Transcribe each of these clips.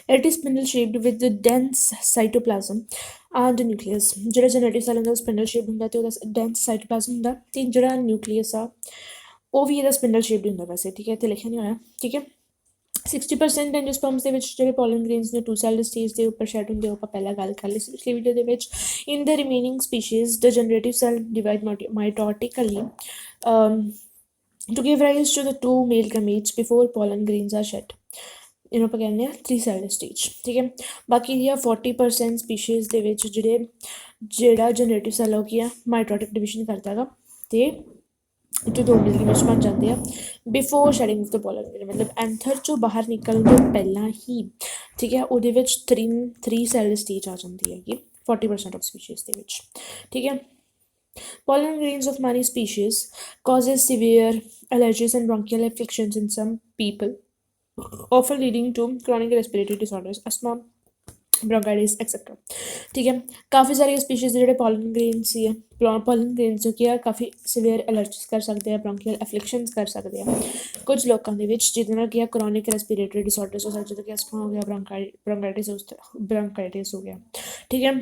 It is spindle shaped with the dense cytoplasm and nucleus. ਜਿਹੜਾ genetic cell ਹੁੰਦਾ spindle shaped ਹੁੰਦਾ ਤੇ ਉਹਦਾ ਡੈਂਸ ਸਾਈਟੋਪਲਾਜ਼ਮ ਹੁੰਦਾ ਤੇ ਜਿਹੜਾ ਨਿਊਕਲੀਅਸ ਆ ਉਹ ਵੀ ਇਹਦਾ ਸਪਿੰਡਲ ਸ਼ੇਪਡ ਹੁੰਦਾ ਵੈਸੇ ਠੀਕ ਹੈ ਇੱਥੇ ਲਿਖਿਆ ਨਹੀਂ ਹੋਇਆ ਠੀਕ ਹੈ 60% ਐਂਜੋਸਪਰਮਸ ਦੇ ਵਿੱਚ ਜਿਹੜੇ ਪੋਲਨ ਗ੍ਰੇਨਸ ਨੇ ਟੂ ਸੈਲਡ ਸਟੇਜ ਦੇ ਉੱਪਰ ਸ਼ੈਡ ਹੁੰਦੇ ਉਹ ਆਪਾਂ ਪਹਿਲਾਂ ਗੱਲ ਕਰ ਲਈ ਸੀ ਪਿਛਲੀ ਵੀਡੀਓ ਦੇ ਵਿੱਚ in the remaining species the generative cell divide mitotically to give rise to the two male gametes before pollen grains are shed ਇਹਨੂੰ ਆਪਾਂ ਕਹਿੰਦੇ ਆ 3 ਸੈਲਡ ਸਟੇਜ ਠੀਕ ਹੈ ਬਾਕੀ ਦੀਆਂ 40% ਸਪੀਸ਼ੀਜ਼ ਦੇ ਵਿੱਚ ਜਿਹੜਾ ਜਨਰੇਟਿਵ ਸੈੱਲ ਹੋ ਗਿਆ ਮਾਈਟੋਟਿਕ ਡਿਵੀਜ਼ਨ ਕਰਦਾ ਹੈਗਾ ਤੇ ਦੋ ਮਿਲ ਗੇਮੇਟਸ ਬਣ ਜਾਂਦੇ ਆ before shedding of the pollen grain ਮਤਲਬ ਐਂਥਰ ਚੋਂ ਬਾਹਰ ਨਿਕਲਣ ਤੋਂ ਪਹਿਲਾਂ ਹੀ ਠੀਕ ਹੈ ਉਹਦੇ ਵਿੱਚ 3 ਸੈਲਡ ਸਟੇਜ ਆ ਜਾਂਦੀ ਹੈਗੀ 40% ਆਫ ਸਪੀਸ਼ੀਜ਼ ਦੇ ਵਿੱਚ ਠੀਕ ਹੈ Pollen grains of many species causes severe allergies and bronchial affections in some people, often leading to chronic respiratory disorders, asthma, bronchitis, etc. ठीक है काफ़ी सारी स्पीशीज़ ਜਿਹੜੇ pollen grains ਸੀ pollen grains ਜੋ ਕਿ ਆ ਕਾਫੀ ਸੀਵੀਅਰ ਐਲਰਜੀਜ਼ ਕਰ ਸਕਦੇ ਆ bronchial afflictions ਕਰ ਸਕਦੇ ਆ ਕੁਝ ਲੋਕਾਂ ਦੇ ਵਿੱਚ ਜਿਹਦੇ ਨਾਲ ਕੀ ਆ chronic respiratory disorders ਹੋ ਸਕਦੇ ਜਿੱਦਾਂ ਕਿ asthma ਹੋ ਗਿਆ bronchitis ਹੋ ਗਿਆ ਠੀਕ ਹੈ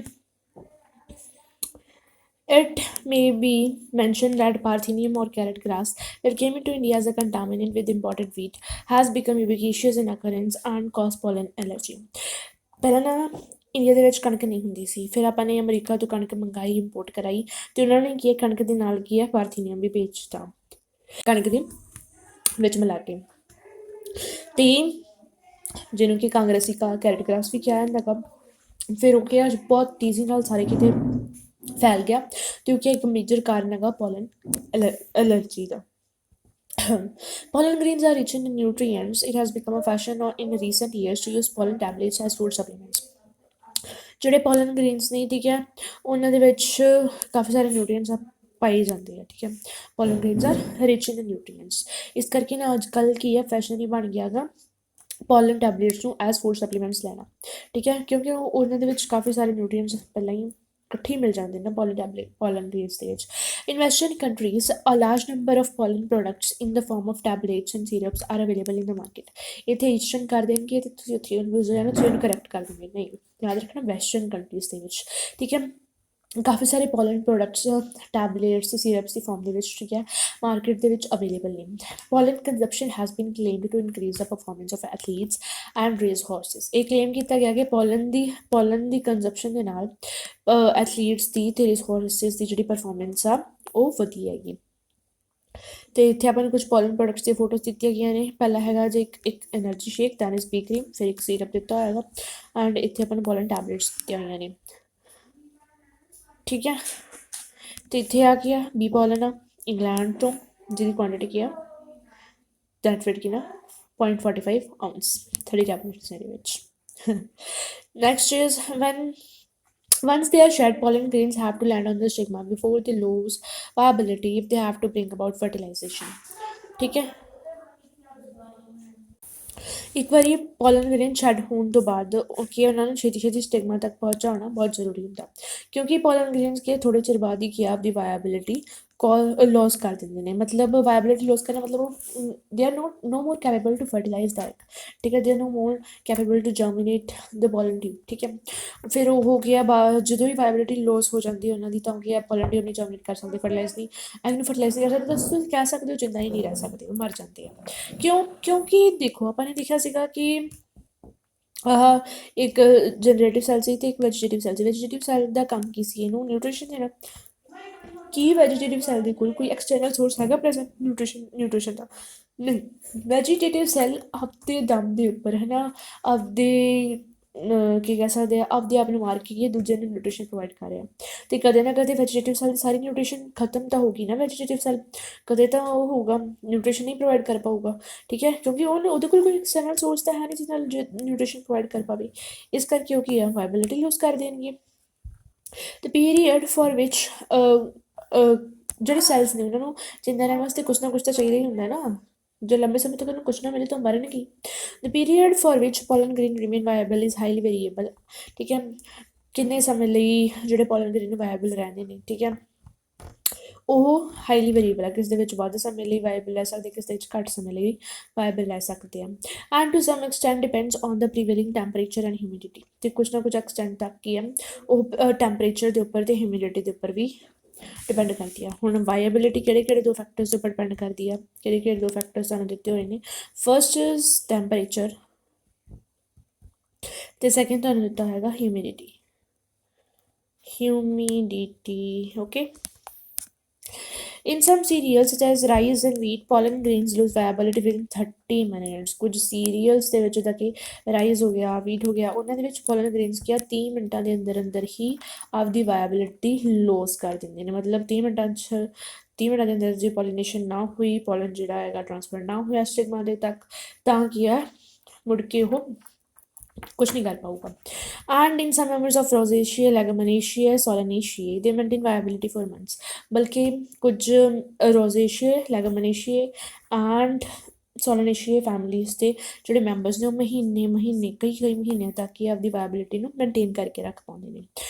It may be mentioned that Parthenium or carrot grass that came into India as a contaminant with imported wheat has become ubiquitous in occurrence and cause pollen allergy. ਪਹਿਲਾਂ ਨਾ ਇੰਡੀਆ ਦੇ ਵਿੱਚ ਕਣਕ ਨਹੀਂ ਹੁੰਦੀ ਸੀ ਫਿਰ ਆਪਾਂ ਨੇ ਅਮਰੀਕਾ ਤੋਂ ਕਣਕ ਮੰਗਾਈ ਇੰਪੋਰਟ ਕਰਾਈ ਅਤੇ ਉਹਨਾਂ ਨੇ ਕੀ ਹੈ ਕਣਕ ਦੇ ਨਾਲ ਕੀ ਹੈ ਪਾਰਥੀਨੀਅਮ ਵੀ ਵੇਚਤਾ ਕਣਕ ਦੇ ਵਿੱਚ ਮਿਲਾ ਕੇ ਅਤੇ ਜਿਹਨੂੰ ਕਿ ਕਾਂਗਰਸੀ ਕੈਰਟ ਗ੍ਰਾਸ ਵੀ ਕਿਹਾ ਜਾਂਦਾ ਗਾ ਫਿਰ ਉਹ ਕਿਹਾ ਬਹੁਤ ਤੇਜ਼ੀ ਨਾਲ ਸਾਰੇ ਕਿਤੇ ਫੈਲ ਗਿਆ ਕਿਉਂਕਿ ਇੱਕ ਮੇਜਰ ਕਾਰਨ ਹੈਗਾ pollen allergy the Pollen grains are rich in nutrients. It has become a fashion in recent years to use pollen tablets as food supplements. ਜਿਹੜੇ pollen grains ਨੇ ਠੀਕ ਹੈ ਉਹਨਾਂ ਦੇ ਵਿੱਚ ਕਾਫੀ ਸਾਰੇ ਨਿਊਟਰੀਐਂਟਸ ਪਾਏ ਜਾਂਦੇ ਆ ਠੀਕ ਹੈ pollen grains are rich in nutrients ਇਸ ਕਰਕੇ ਨਾ ਅੱਜ ਕੱਲ੍ਹ ਕੀ ਹੈ ਫੈਸ਼ਨ ਹੀ ਬਣ ਗਿਆ ਗਾ pollen tablets ਨੂੰ ਐਜ਼ ਫੂਡ ਸਪਲੀਮੈਂਟਸ ਲੈਣਾ ਠੀਕ ਹੈ ਕਿਉਂਕਿ ਉਹਨਾਂ ਦੇ ਵਿੱਚ ਕਾਫੀ ਸਾਰੇ ਨਿਊਟਰੀਐਂਟਸ ਪਹਿਲਾਂ ਹੀ ਇਕੱਠੇ ਮਿਲ ਜਾਂਦੇ ਨੇ pollen grains ਦੇ ਵਿੱਚ In Western countries, a large number of pollen products in the form of tablets and syrups are available in the market. ਇੱਥੇ ਈਸਟਰਨ ਕਰ ਦੇਣਗੇ ਅਤੇ ਤੁਸੀਂ ਉੱਥੇ ਕਨਫਿਊਜ਼ ਹੋ ਜਾਣਾ ਤੁਸੀਂ ਉਹਨੂੰ ਕਰੈਕਟ ਕਰ ਦੇਣਗੇ ਨਹੀਂ ਯਾਦ ਰੱਖਣਾ ਵੈਸਟਰਨ ਕੰਟਰੀਜ਼ ਦੇ ਵਿੱਚ ਠੀਕ ਹੈ ਕਾਫੀ ਸਾਰੇ ਪੋਲਨ ਪ੍ਰੋਡਕਟਸ ਟੈਬਲੇਟਸ ਸਿਰਪਸ ਦੀ ਫਾਰਮ ਦੇ ਵਿੱਚ ਠੀਕ ਹੈ ਮਾਰਕੀਟ ਦੇ ਵਿੱਚ ਅਵੇਲੇਬਲ ਨੇ pollen consumption has been claimed to increase the performance of athletes and race horses ਇਹ ਕਲੇਮ ਕੀਤਾ ਗਿਆ ਕਿ ਪੋਲਨ ਦੀ ਕੰਜ਼ਪਸ਼ਨ ਦੇ ਨਾਲ ਐਥਲੀਟਸ ਦੀ ਅਤੇ ਰੇਸ ਹਾਰਸਿਸ ਦੀ ਜਿਹੜੀ ਪਰਫਾਰਮੈਂਸ ਆ ਉਹ ਵਧੀ ਹੈਗੀ ਅਤੇ ਇੱਥੇ ਆਪਾਂ ਨੂੰ ਕੁਝ ਪੋਲਨ ਪ੍ਰੋਡਕਟਸ ਦੀਆਂ ਫੋਟੋਜ਼ ਦਿੱਤੀਆਂ ਗਈਆਂ ਨੇ ਪਹਿਲਾ ਹੈਗਾ ਜੇ ਇੱਕ energy shake then is B cream ਫਿਰ ਇੱਕ ਸਿਰਪ ਦਿੱਤਾ ਹੋਏਗਾ ਐਂਡ ਇੱਥੇ ਆਪਾਂ ਨੂੰ ਪੋਲਨ ਟੈਬਲੇਟਸ ਦਿੱਤੀਆਂ ਹੋਈਆਂ ਨੇ ਠੀਕ ਹੈ ਅਤੇ ਇੱਥੇ ਆ ਕੀ ਆ ਬੀ ਪੋਲਨ ਆ ਇੰਗਲੈਂਡ ਤੋਂ ਜਿਹਦੀ ਕੁਆਂਟਿਟੀ ਕੀ ਆ ਦੈਟ ਫਿਟ ਕੀ ਨਾ 0.45 ounce 30 ਟੈਬਲੇਟਸ ਨੇ ਇਹਦੇ ਵਿੱਚ next is when Once they are shed, pollen grains have to land on the stigma before they lose viability if they have to bring about fertilization. ठीक है ਇੱਕ ਵਾਰੀ pollen grain ਛੱਡ ਹੋਣ ਤੋਂ ਬਾਅਦ ਕਿ ਉਹਨਾਂ ਨੂੰ ਛੇਤੀ ਸਟਿਗਮਾ ਤੱਕ ਪਹੁੰਚਾਉਣਾ ਬਹੁਤ ਜ਼ਰੂਰੀ ਹੁੰਦਾ ਕਿਉਂਕਿ ਪੋਲਨ ਗ੍ਰੇਨਸ ਕੀ ਥੋੜ੍ਹੇ ਚਿਰ ਬਾਅਦ ਹੀ ਕੀ ਆਪਦੀ ਵਾਇਬਿਲਿਟੀ ਲੋਸ ਕਰ ਦਿੰਦੇ ਨੇ ਮਤਲਬ ਵਾਇਬਿਲਿਟੀ ਲੋਸ ਕਰਨਾ ਮਤਲਬ ਉਹ they are no more capable to fertilize that ਠੀਕ ਹੈ they are no more capable to germinate the pollen tube ਠੀਕ ਹੈ ਫਿਰ ਉਹ ਹੋ ਗਿਆ ਜਦੋਂ ਵੀ ਵਾਇਬਿਲਿਟੀ ਲੋਸ ਹੋ ਜਾਂਦੀ ਉਹਨਾਂ ਦੀ ਤਾਂ ਕੀ ਪੋਲਨ ਟਿਊਬ ਨਹੀਂ ਜਰਮੀਨੇਟ ਕਰ ਸਕਦੇ ਫਰਟੀਲਾਈਜ਼ ਨਹੀਂ ਇਹਨੂੰ ਫਰਟੀਲਾਈਜ਼ ਨਹੀਂ ਕਰ ਸਕਦੇ ਤਾਂ ਤੁਸੀਂ ਕਹਿ ਸਕਦੇ ਹੋ ਜਿੰਦਾ ਹੀ ਨਹੀਂ ਰਹਿ ਸਕਦੇ ਉਹ ਮਰ ਜਾਂਦੇ ਆ ਕਿਉਂਕਿ ਦੇਖੋ ਆਪਾਂ ਨੇ ਦੇਖਿਆ ਸੀਗਾ ਕਿ ਇੱਕ ਜਨਰੇਟਿਵ ਸੈੱਲ ਸੀ ਅਤੇ ਇੱਕ ਵੈਜੀਟੇਟਿਵ ਸੈੱਲ ਦਾ ਕੰਮ ਕੀ ਸੀ ਇਹਨੂੰ ਨਿਊਟ੍ਰੀਸ਼ਨ ਦੇਣਾ ਕੀ ਵੈਜੀਟੇਟਿਵ ਸੈੱਲ ਦੇ ਕੋਲ ਕੋਈ ਐਕਸਟਰਨਲ ਸੋਰਸ ਹੈਗਾ ਪ੍ਰੈਜ਼ੈਂਟ ਨਿਊਟ੍ਰੀਸ਼ਨ ਦਾ ਨਹੀਂ ਵੈਜੀਟੇਟਿਵ ਸੈੱਲ ਆਪਦੇ ਦਮ ਦੇ ਉੱਪਰ ਹੈ ਨਾ ਆਪਦੇ ਕੀ ਕਹਿ ਸਕਦੇ ਆ ਆਪਦੇ ਆਪ ਨੂੰ ਮਾਰ ਕੇ ਦੂਜੇ ਨੂੰ ਨਿਊਟ੍ਰੀਸ਼ਨ ਪ੍ਰੋਵਾਈਡ ਕਰ ਰਿਹਾ ਅਤੇ ਕਦੇ ਨਾ ਕਦੇ ਵੈਜੀਟੇਟਿਵ ਸੈੱਲ ਦੀ ਸਾਰੀ ਨਿਊਟ੍ਰੀਸ਼ਨ ਖਤਮ ਤਾਂ ਹੋਊਗੀ ਨਾ ਵੈਜੀਟੇਟਿਵ ਸੈੱਲ ਕਦੇ ਤਾਂ ਉਹ ਹੋਊਗਾ ਨਿਊਟ੍ਰੀਸ਼ਨ ਨਹੀਂ ਪ੍ਰੋਵਾਈਡ ਕਰ ਪਾਊਗਾ ਠੀਕ ਹੈ ਕਿਉਂਕਿ ਉਹਦੇ ਕੋਲ ਕੋਈ ਐਕਸਟਰਨਲ ਸੋਰਸ ਤਾਂ ਹੈ ਨਹੀਂ ਜਿਹਦੇ ਨਾਲ ਨਿਊਟ੍ਰੀਸ਼ਨ ਪ੍ਰੋਵਾਈਡ ਕਰ ਪਾਵੇ ਇਸ ਕਰਕੇ ਉਹ ਕੀ ਆ ਵਾਇਬਿਲਿਟੀ ਯੂਜ਼ ਕਰ ਦੇਣਗੇ the period for which ਜਿਹੜੇ ਸੈਲਸ ਨੇ ਉਹਨਾਂ ਨੂੰ ਜ਼ਿੰਦਾ ਰਹਿਣ ਵਾਸਤੇ ਕੁਛ ਨਾ ਕੁਛ ਤਾਂ ਚਾਹੀਦਾ ਹੀ ਹੁੰਦਾ ਨਾ ਜੇ ਲੰਬੇ ਸਮੇਂ ਤੱਕ ਉਹਨੂੰ ਕੁਛ ਨਾ ਮਿਲੇ ਤਾਂ ਮਰਨਗੇ the period for which pollen grain remain viable is highly variable ਠੀਕ ਹੈ ਕਿੰਨੇ ਸਮੇਂ ਲਈ ਜਿਹੜੇ ਪੋਲਨ ਗ੍ਰੇਨ ਵਾਇਬਲ ਰਹਿੰਦੇ ਨੇ ਠੀਕ ਹੈ ਉਹ ਹਾਈਲੀ ਵੇਰੀਏਬਲ ਹੈ, ਕਿਸੇ ਦੇ ਵਿੱਚ ਵੱਧ ਸਮੇਂ ਲਈ ਵਾਇਬਲ ਰਹਿ ਸਕਦੇ, ਕਿਸੇ ਦੇ ਵਿੱਚ ਘੱਟ ਸਮੇਂ ਲਈ ਵਾਇਬਲ ਰਹਿ ਸਕਦੇ ਆ। And to some extent depends on the prevailing temperature and humidity, ਅਤੇ ਕੁਛ ਨਾ ਕੁਛ ਐਕਸਟੈਂਟ ਤੱਕ ਕੀ ਆ ਉਹ ਟੈਂਪਰੇਚਰ ਦੇ ਉੱਪਰ ਅਤੇ ਹਿਊਮਿਡਿਟੀ ਦੇ ਉੱਪਰ ਵੀ ਡਿਪੈਂਡ ਕਰਦੀ ਆ। ਹੁਣ ਵਾਇਬਿਲਿਟੀ ਕਿਹੜੇ ਕਿਹੜੇ ਦੋ ਫੈਕਟਰਸ ਦੇ ਉੱਪਰ ਡਿਪੈਂਡ ਕਰਦੀ ਆ, ਕਿਹੜੇ ਕਿਹੜੇ ਦੋ ਫੈਕਟਰਸ ਸਾਨੂੰ ਦਿੱਤੇ ਹੋਏ ਨੇ। ਫਸਟ ਇਜ਼ ਟੈਂਪਰੇਚਰ, ਅਤੇ ਸੈਕਿੰਡ ਤੁਹਾਨੂੰ ਦਿੱਤਾ ਹੋਏਗਾ humidity. Okay. In some cereals such as rice and wheat, pollen grains lose viability within 30 minutes. ਕੁਝ ਸੀਰੀਅਲਸ ਦੇ ਵਿੱਚ ਜਿੱਦਾਂ ਕਿ ਰਾਈਸ ਹੋ ਗਿਆ, ਵੀਟ ਹੋ ਗਿਆ, ਉਹਨਾਂ ਦੇ ਵਿੱਚ ਪੋਲਨ ਗ੍ਰੇਨਸ ਕੀ ਆ 30 ਮਿੰਟਾਂ ਦੇ ਅੰਦਰ ਅੰਦਰ ਹੀ ਆਪਦੀ ਵਾਇਬਿਲਿਟੀ ਲੋਸ ਕਰ ਦਿੰਦੇ ਨੇ। ਮਤਲਬ 30 ਮਿੰਟਾਂ ਦੇ ਅੰਦਰ ਜੇ ਪੋਲੀਨੇਸ਼ਨ ਨਾ ਹੋਈ, ਪੋਲਨ ਜਿਹੜਾ ਹੈਗਾ ਟ੍ਰਾਂਸਫਰ ਨਾ ਹੋਇਆ ਸਟਿਗਮਾ ਦੇ ਤੱਕ, ਤਾਂ ਕੀ ਆ ਮੁੜ ਕੇ ਉਹ ਕੁਛ ਨਹੀਂ ਕਰ ਪਾਊਗਾ। And in some members of Rosaceae, Leguminosae, Solanaceae they maintain ਵਾਇਬਿਲਿਟੀ for months. ਬਲਕਿ ਕੁਝ ਰੋਜ਼ੇਸ਼ੀਆ, ਲੈਗਮਨੇਸ਼ੀਆ ਐਂਡ ਸੋਲੇਨੇਸ਼ੀਆ ਫੈਮਲੀਜ਼ ਦੇ ਜਿਹੜੇ ਮੈਂਬਰਸ ਨੇ ਉਹ ਕਈ ਮਹੀਨਿਆਂ ਤੱਕ ਹੀ ਆਪਦੀ ਵਾਇਬਿਲਿਟੀ ਨੂੰ ਮੇਨਟੇਨ ਕਰਕੇ ਰੱਖ ਪਾਉਂਦੇ ਨੇ।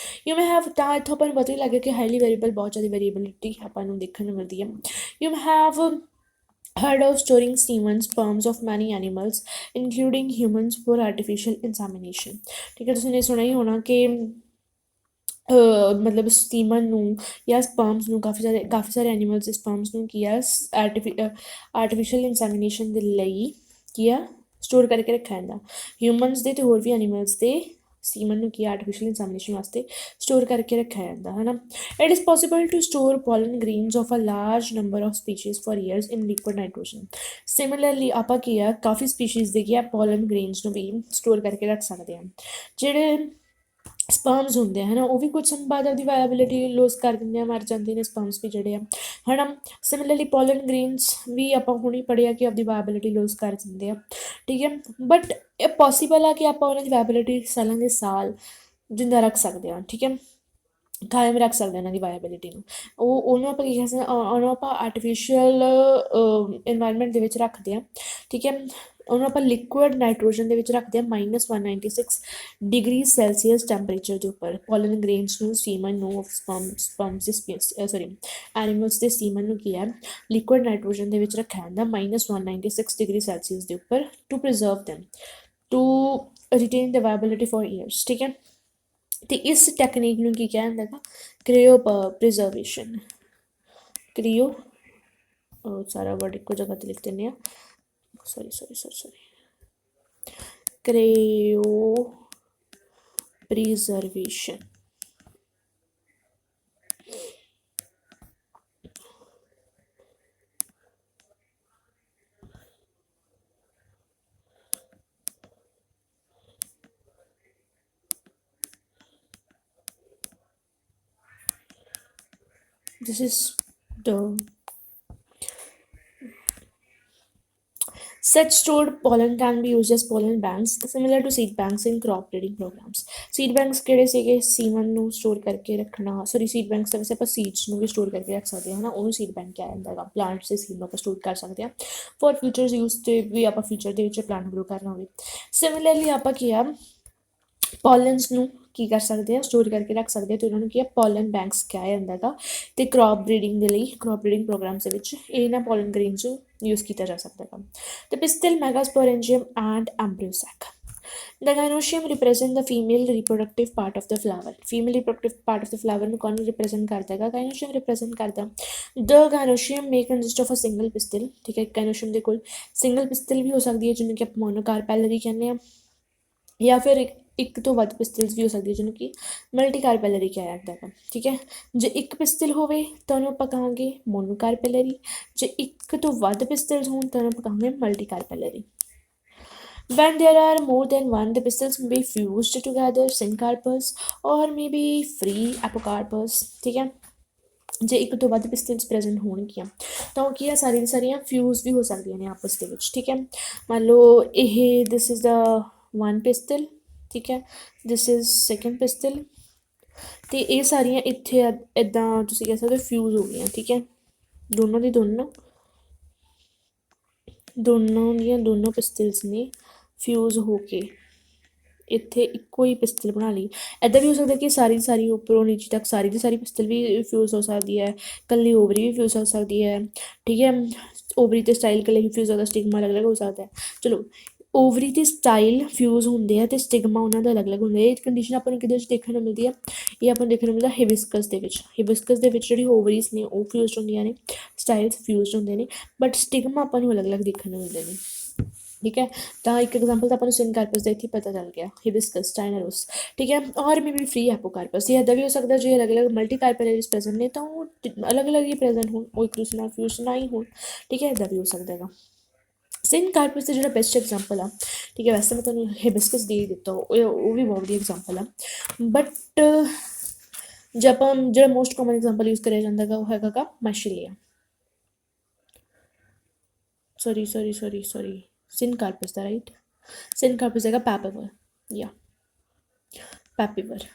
ਯੂ ਮੇ ਹੈਵ, ਤਾਂ ਇੱਥੋਂ ਆਪਾਂ ਨੂੰ ਪਤਾ ਹੀ ਲੱਗ ਗਿਆ ਕਿ ਹਾਈਲੀ ਵੇਰੀਏਬਲ ਬਹੁਤ ਜ਼ਿਆਦਾ ਵੇਰੀਏਬਿਲਿਟੀ ਆਪਾਂ ਨੂੰ ਦੇਖਣ ਨੂੰ ਮਿਲਦੀ ਹੈ। You may have heard of storing semen, sperms of many animals including humans for artificial insemination। ਠੀਕ ਹੈ, ਤੁਸੀਂ ਨੇ ਸੁਣਿਆ ਹੀ ਹੋਣਾ ਕਿ ਮਤਲਬ ਸੀਮਨ ਨੂੰ ਜਾਂ ਸਪਰਮਸ ਨੂੰ ਕਾਫੀ ਸਾਰੇ ਐਨੀਮਲਸ ਦੇ ਸਪਰਮਸ ਨੂੰ ਕੀ ਆ ਆਰਟੀਫਿਸ਼ੀਅਲ ਇਨਸੈਮੀਨੇਸ਼ਨ ਦੇ ਲਈ ਕੀ ਆ ਸਟੋਰ ਕਰਕੇ ਰੱਖਿਆ ਜਾਂਦਾ। ਹਿਊਮਨਸ ਦੇ ਅਤੇ ਹੋਰ ਵੀ ਐਨੀਮਲਸ ਦੇ ਸੀਮਨ ਨੂੰ ਕੀ ਆਰਟੀਫਿਸ਼ੀਅਲ ਇਨਸੈਮੀਨੇਸ਼ਨ ਵਾਸਤੇ ਸਟੋਰ ਕਰਕੇ ਰੱਖਿਆ ਜਾਂਦਾ ਹੈ ਨਾ। It is possible to store pollen grains of a large number of species for years in liquid nitrogen. Similarly ਆਪਾਂ ਕੀ ਆ ਕਾਫੀ ਸਪੀਸ਼ੀਜ਼ ਦੇ ਕੀ ਆ ਪੋਲਨ ਗ੍ਰੇਨਸ ਨੂੰ ਵੀ ਸਟੋਰ ਕਰਕੇ ਰੱਖ ਸਕਦੇ ਹਾਂ। ਜਿਹੜੇ ਸਪਰਮਸ ਹੁੰਦੇ ਆ ਹੈ ਨਾ, ਉਹ ਵੀ ਕੁਝ ਸਮੇਂ ਬਾਅਦ ਆਪਦੀ ਵਾਇਬਿਲਿਟੀ ਲੋਸ ਕਰ ਦਿੰਦੇ ਆ, ਮਰ ਜਾਂਦੇ ਨੇ ਸਪਰਮਸ ਵੀ ਜਿਹੜੇ ਆ ਹੈ ਨਾ। ਸਿਮਿਲਰਲੀ ਪੋਲਨ ਗ੍ਰੇਨਸ ਵੀ ਆਪਾਂ ਹੁਣੇ ਪੜ੍ਹਿਆ ਕਿ ਆਪਦੀ ਵਾਇਬਿਲਿਟੀ ਲੋਸ ਕਰ ਦਿੰਦੇ ਆ, ਠੀਕ ਹੈ। ਬਟ ਇਹ ਪੋਸੀਬਲ ਆ ਕਿ ਆਪਾਂ ਉਹਨਾਂ ਦੀ ਵਾਇਬਿਲਿਟੀ ਸਾਲਾਂ ਦੇ ਸਾਲ ਜਿੰਦਾ ਰੱਖ ਸਕਦੇ ਹਾਂ, ਠੀਕ ਹੈ, ਕਾਇਮ ਰੱਖ ਸਕਦੇ ਹਾਂ ਉਹਨਾਂ ਦੀ ਵਾਇਬਿਲਿਟੀ ਨੂੰ। ਉਹਨੂੰ ਆਪਾਂ ਕੀ ਕਹਿ ਸਕਦੇ, ਉਹਨੂੰ ਆਪਾਂ ਆਰਟੀਫਿਸ਼ੀਅਲ ਇਨਵਾਇਰਮੈਂਟ ਦੇ ਵਿੱਚ ਰੱਖਦੇ ਹਾਂ, ਠੀਕ ਹੈ। ਉਹਨੂੰ ਆਪਾਂ ਲਿਕੁਇਡ ਨਾਈਟ੍ਰੋਜਨ ਦੇ ਵਿੱਚ ਰੱਖਦੇ ਹਾਂ -196 ਡਿਗਰੀ ਸੈਲਸੀਅਸ ਟੈਂਪਰੇਚਰ ਦੇ ਉੱਪਰ। ਪੋਲਨ ਗ੍ਰੇਨਸ ਨੂੰ, ਸੀਮਨ ਨੂੰ, ਐਨੀਮਲਸ ਦੇ ਸੀਮਨ ਨੂੰ ਕੀ ਹੈ ਲਿਕੁਇਡ ਨਾਈਟ੍ਰੋਜਨ ਦੇ ਵਿੱਚ ਰੱਖਿਆ ਜਾਂਦਾ -196 ਡਿਗਰੀ ਸੈਲਸੀਅਸ ਦੇ ਉੱਪਰ to preserve them, to retain the viability for years, ਠੀਕ ਹੈ। ਅਤੇ ਇਸ ਟੈਕਨੀਕ ਨੂੰ ਕੀ ਕਿਹਾ ਜਾਂਦਾ ਹੈਗਾ, ਕ੍ਰਿਓ ਪ੍ਰੀਜ਼ਰਵੇਸ਼ਨ। ਸਾਰਾ ਵਰਡ ਇੱਕੋ ਜਗ੍ਹਾ 'ਤੇ ਲਿਖ ਦਿੰਦੇ ਹਾਂ, sorry cryopreservation. This is the such stored pollen can be used as pollen banks similar to seed banks in crop breeding programs। seed banks ਕਿਹੜੇ ਸੀਗੇ, ਸੀਮਨ ਨੂੰ ਸਟੋਰ ਕਰਕੇ ਰੱਖਣਾ, ਸੀਡ ਬੈਂਕਸ ਦੇ ਵਿੱਚ ਆਪਾਂ ਸੀਡਸ ਨੂੰ ਵੀ ਸਟੋਰ ਕਰਕੇ ਰੱਖ ਸਕਦੇ ਹਾਂ ਨਾ, ਉਹਨੂੰ ਸੀਡ ਬੈਂਕ ਕਿਹਾ ਜਾਂਦਾ ਹੈਗਾ। ਪਲਾਂਟਸ ਦੇ ਸੀਡ ਨੂੰ ਆਪਾਂ ਸਟੋਰ ਕਰ ਸਕਦੇ ਹਾਂ ਫॉर ਫਿਊਚਰਸ ਯੂਜ਼, ਤੇ ਵੀ ਆਪਾਂ ਫਿਊਚਰ ਦੇ ਵਿੱਚ ਪਲਾਂਟ ਗਰੋ ਕਰਨਾ ਹੋਵੇ। ਸਿਮਿਲਰਲੀ ਆਪਾਂ ਕੀ ਆ ਪੋਲਨਸ ਨੂੰ ਕੀ ਕਰ ਸਕਦੇ ਆ, ਸਟੋਰ ਕਰਕੇ ਰੱਖ ਸਕਦੇ ਆ, ਅਤੇ ਉਹਨਾਂ ਨੂੰ ਕੀ ਆ ਪੋਲਨ ਬੈਂਕਸ ਕਿਹਾ ਜਾਂਦਾ ਹੈਗਾ। ਅਤੇ ਕ੍ਰੌਪ ਬਰੀਡਿੰਗ ਦੇ ਲਈ, ਕ੍ਰੌਪ ਬਰੀਡਿੰਗ ਪ੍ਰੋਗਰਾਮਸ ਦੇ ਵਿੱਚ ਇਹਨਾਂ ਪੋਲਨ ਗ੍ਰੇਨਸ ਨੂੰ ਯੂਜ਼ ਕੀਤਾ ਜਾ ਸਕਦਾ ਹੈਗਾ। The pistil, megasporangium and embryo sac. The gynoecium represent the female reproductive part of the flower। Female reproductive part of the flower ਨੂੰ ਕੌਣ represent ਕਰਦਾ ਹੈਗਾ, gynoecium represent ਕਰਦਾ। The gynoecium may consist of a single pistil, ਠੀਕ ਹੈ। gynoecium ਦੇ ਕੋਲ single pistol ਵੀ ਹੋ ਸਕਦੀ ਹੈ ਜਿਹਨੂੰ ਕਿ ਆਪਾਂ ਮੋਨੋਕਾਰਪੈਲਰੀ ਕਹਿੰਦੇ ਹਾਂ, ਜਾਂ ਫਿਰ ਇੱਕ ਤੋਂ ਵੱਧ ਪਿਸਟਲਸ ਵੀ ਹੋ ਸਕਦੀ ਹੈ ਜਿਹਨੂੰ ਕਿ ਮਲਟੀਕਾਰਪੈਲਰੀ ਕਿਹਾ ਜਾਂਦਾ ਹੈਗਾ, ਠੀਕ ਹੈ। ਜੇ ਇੱਕ ਪਿਸਟਲ ਹੋਵੇ ਤਾਂ ਉਹਨੂੰ ਆਪਾਂ ਕਹਾਂਗੇ ਮੋਨੋਕਾਰਪੈਲਰੀ, ਜੇ ਇੱਕ ਤੋਂ ਵੱਧ ਪਿਸਟਲਸ ਹੋਣ ਤਾਂ ਉਹਨੂੰ ਆਪਾਂ ਕਹਾਂਗੇ ਮਲਟੀਕਾਰਪੈਲਰੀ। When there are more than one, the pistils may be fused together, syncarpous or maybe free apocarpous, ਠੀਕ ਹੈ। ਜੇ ਇੱਕ ਤੋਂ ਵੱਧ ਪਿਸਟਲਸ ਪ੍ਰੈਜ਼ੈਂਟ ਹੋਣਗੀਆਂ ਤਾਂ ਉਹ ਕੀ ਆ ਸਾਰੀਆਂ ਸਾਰੀਆਂ ਫਿਊਜ਼ ਵੀ ਹੋ ਸਕਦੀਆਂ ਨੇ ਆਪਸ ਦੇ ਵਿੱਚ, ਠੀਕ ਹੈ। ਮੰਨ ਲਓ ਇਹ this is the one pistol, ਠੀਕ ਹੈ, ਦਿਸ ਇਜ਼ ਸੈਕਿੰਡ ਪਿਸਟਲ, ਅਤੇ ਇਹ ਸਾਰੀਆਂ ਇੱਥੇ ਇੱਦਾਂ ਤੁਸੀਂ ਕਹਿ ਸਕਦੇ ਫਿਊਜ਼ ਹੋ ਗਈਆਂ, ਠੀਕ ਹੈ। ਦੋਨੋਂ ਦੀਆਂ ਦੋਨੋਂ ਪਿਸਟਲਸ ਨੇ ਫਿਊਜ਼ ਹੋ ਕੇ ਇੱਥੇ ਇੱਕੋ ਹੀ ਪਿਸਟਲ ਬਣਾ ਲਈ। ਇੱਦਾਂ ਵੀ ਹੋ ਸਕਦਾ ਕਿ ਸਾਰੀ ਦੀ ਸਾਰੀ ਉੱਪਰੋਂ ਨੀਚੇ ਤੱਕ ਸਾਰੀ ਦੀ ਸਾਰੀ ਪਿਸਟਲ ਵੀ ਫਿਊਜ਼ ਹੋ ਸਕਦੀ ਹੈ, ਇਕੱਲੀ ਓਵਰੀ ਵੀ ਫਿਊਜ਼ ਹੋ ਸਕਦੀ ਹੈ, ਠੀਕ ਹੈ। ਓਵਰੀ ਅਤੇ ਸਟਾਈਲ ਇਕੱਲੇ ਵੀ ਫਿਊਜ਼ ਹੋ ਸਕਦਾ, ਸਟਿਗਮਾ ਅਲੱਗ ਅਲੱਗ ਹੋ ਸਕਦਾ ਹੈ। ਚਲੋ, ਓਵਰੀ ਅਤੇ ਸਟਾਈਲ ਫਿਊਜ਼ ਹੁੰਦੇ ਆ ਅਤੇ ਸਟਿਗਮਾ ਉਹਨਾਂ ਦਾ ਅਲੱਗ ਅਲੱਗ ਹੁੰਦੇ ਆ। ਇਹ ਕੰਡੀਸ਼ਨ ਆਪਾਂ ਨੂੰ ਕਿਹਦੇ ਵਿੱਚ ਦੇਖਣ ਨੂੰ ਮਿਲਦੀ ਆ? ਇਹ ਆਪਾਂ ਨੂੰ ਦੇਖਣ ਨੂੰ ਮਿਲਦਾ ਹਿਬਿਸਕਸ ਦੇ ਵਿੱਚ। ਹਿਬਿਸਕਸ ਦੇ ਵਿੱਚ ਜਿਹੜੀ ਓਵਰੀਜ਼ ਨੇ ਉਹ ਫਿਊਜ਼ਡ ਹੁੰਦੀਆਂ ਨੇ, ਸਟਾਈਲਸ ਫਿਊਜ਼ਡ ਹੁੰਦੇ ਨੇ, ਬਟ ਸਟਿਗਮਾ ਆਪਾਂ ਨੂੰ ਅਲੱਗ ਅਲੱਗ ਦੇਖਣ ਨੂੰ ਮਿਲਦੇ ਨੇ, ਠੀਕ ਹੈ। ਤਾਂ ਇੱਕ ਐਗਜ਼ਾਮਪਲ ਤਾਂ ਆਪਾਂ ਨੂੰ ਸਿੰਕਾਰਪਸ ਦਾ ਇੱਥੇ ਪਤਾ ਚੱਲ ਗਿਆ, ਹਿਬਿਸਕਸ, ਸਟਾਈਨਰੋਸ, ਠੀਕ ਹੈ। ਔਰ ਮੇ ਬੀ ਫਰੀ ਐਪੋਕਾਰਪਸ। ਇਹ ਇੱਦਾਂ ਵੀ ਹੋ ਸਕਦਾ ਜੇ ਅਲੱਗ ਅਲੱਗ ਮਲਟੀ ਕਾਰਪੈਲਰੀਜ਼ ਪ੍ਰੈਜ਼ੈਂਟ ਨੇ ਤਾਂ ਉਹ ਅਲੱਗ ਅਲੱਗ ਹੀ ਪ੍ਰੈਜ਼ੈਂਟ ਹੋਣ, ਉਹ ਇੱਕ ਦੂਸਰੇ ਨਾਲ ਫਿਊਜ਼ ਨਾ ਹੀ ਹੋਣ, ਠੀਕ ਹੈ। ਇੱਦਾਂ ਵੀ ਹੋ ਸਕਦਾ ਹੈਗਾ। ਸਿੰਕਾਰਪਸ ਦਾ ਜਿਹੜਾ ਬੈਸਟ ਐਗਜ਼ਾਮਪਲ ਆ, ਠੀਕ ਹੈ, ਵੈਸੇ ਮੈਂ ਤੁਹਾਨੂੰ ਹਿਬਿਸਕਸ ਦੇ ਹੀ ਦਿੱਤਾ, ਉਹ ਵੀ ਬਹੁਤ ਵਧੀਆ ਐਗਜ਼ਾਮਪਲ ਆ, ਬਟ ਜੇ ਆਪਾਂ ਜਿਹੜਾ ਮੋਸਟ ਕਾਮਨ ਐਗਜ਼ਾਮਪਲ ਯੂਜ਼ ਕਰਿਆ ਜਾਂਦਾ ਹੈਗਾ ਉਹ ਹੈਗਾ ਗਾ ਮਾਸ਼ੀਲੀਆ, ਸੌਰੀ ਸਿੰਕਾਰਪਸ ਦਾ, ਰਾਈਟ। ਸਿੰਕਾਰਪਸ ਹੈਗਾ ਪੈਪੀਵਰ, ਜਾਂ ਪੈਪੀਵਰ,